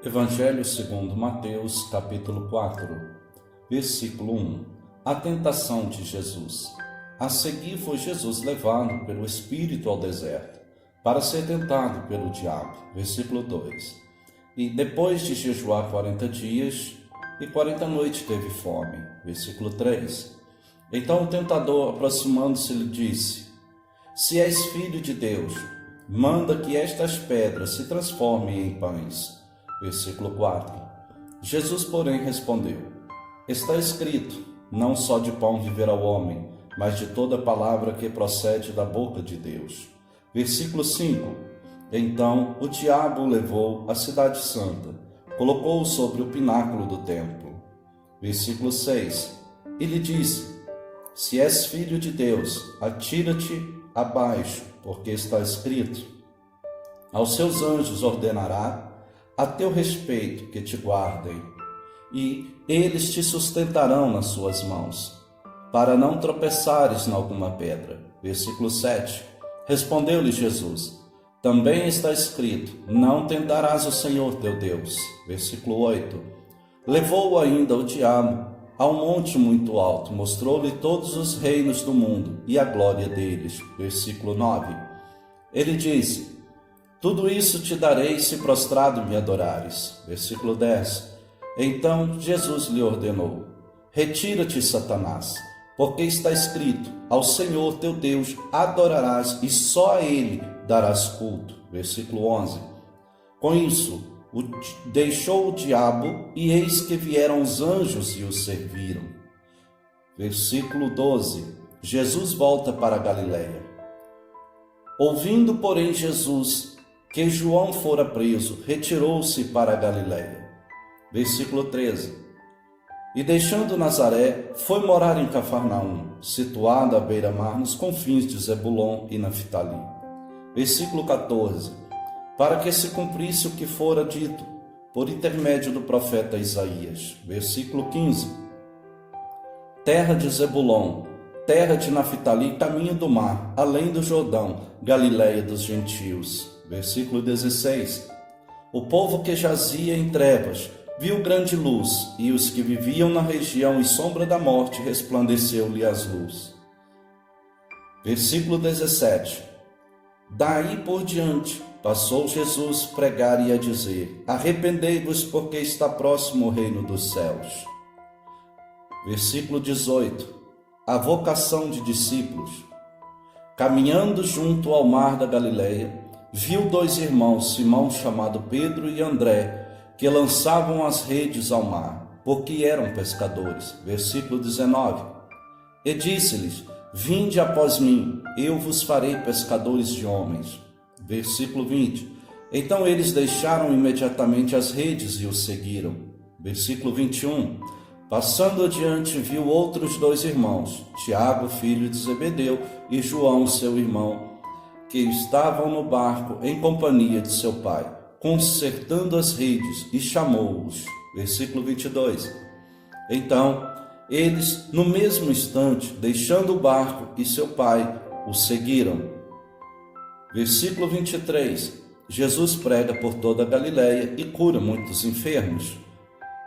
Evangelho segundo Mateus, capítulo 4, versículo 1. A tentação de Jesus. A seguir foi Jesus levado pelo Espírito ao deserto, para ser tentado pelo diabo. Versículo 2. E depois de jejuar 40 dias e 40 noites teve fome. Versículo 3. Então o tentador, aproximando-se, lhe disse: Se és filho de Deus, manda que estas pedras se transformem em pães. Versículo 4. Jesus, porém, respondeu: Está escrito, não só de pão viverá o homem, mas de toda palavra que procede da boca de Deus. Versículo 5. Então o diabo o levou à cidade santa, colocou-o sobre o pináculo do templo. Versículo 6. E lhe disse: Se és filho de Deus, atira-te abaixo, porque está escrito: Aos seus anjos ordenará a teu respeito que te guardem, e eles te sustentarão nas suas mãos, para não tropeçares em alguma pedra. Versículo 7. Respondeu-lhe Jesus: Também está escrito: Não tentarás o Senhor teu Deus. Versículo 8. Levou-o ainda o diabo a um monte muito alto, mostrou-lhe todos os reinos do mundo e a glória deles. Versículo 9. Ele disse: Tudo isso te darei se prostrado me adorares. Versículo 10. Então Jesus lhe ordenou: Retira-te, Satanás, porque está escrito: Ao Senhor teu Deus adorarás e só a Ele darás culto. Versículo 11. Com isso, deixou o diabo, e eis que vieram os anjos e o serviram. Versículo 12. Jesus volta para a Galileia. Ouvindo, porém, Jesus que João fora preso, retirou-se para a Galileia. Versículo 13. E deixando Nazaré, foi morar em Cafarnaum, situado à beira-mar, nos confins de Zebulon e Naftali. Versículo 14. Para que se cumprisse o que fora dito por intermédio do profeta Isaías. Versículo 15. Terra de Zebulon, terra de Naftali, caminho do mar, além do Jordão, Galileia dos gentios. Versículo 16. O povo que jazia em trevas viu grande luz, e os que viviam na região e sombra da morte resplandeceu-lhe as luzes. Versículo 17. Daí por diante passou Jesus a pregar e a dizer: Arrependei-vos, porque está próximo o reino dos céus. Versículo 18. A vocação de discípulos. Caminhando junto ao mar da Galileia, viu dois irmãos, Simão chamado Pedro e André, que lançavam as redes ao mar, porque eram pescadores. Versículo 19. E disse-lhes: Vinde após mim, eu vos farei pescadores de homens. Versículo 20. Então eles deixaram imediatamente as redes e o seguiram. Versículo 21. Passando adiante, viu outros dois irmãos, Tiago, filho de Zebedeu, e João, seu irmão, que estavam no barco em companhia de seu pai, consertando as redes, e chamou-os. Versículo 22. Então, eles, no mesmo instante, deixando o barco e seu pai, o seguiram. Versículo 23. Jesus prega por toda a Galileia e cura muitos enfermos.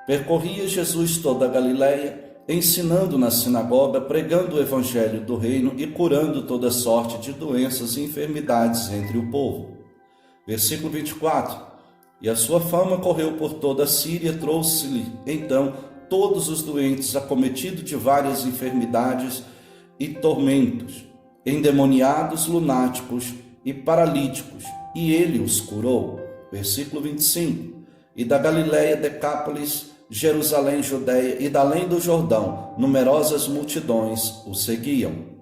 Percorria Jesus toda a Galileia, ensinando na sinagoga, pregando o evangelho do reino e curando toda sorte de doenças e enfermidades entre o povo. Versículo 24. E a sua fama correu por toda a Síria, trouxe-lhe então todos os doentes, acometidos de várias enfermidades e tormentos, endemoniados, lunáticos e paralíticos, e ele os curou. Versículo 25. E da Galileia, Decápolis, Jerusalém, Judeia e da além do Jordão, numerosas multidões o seguiam.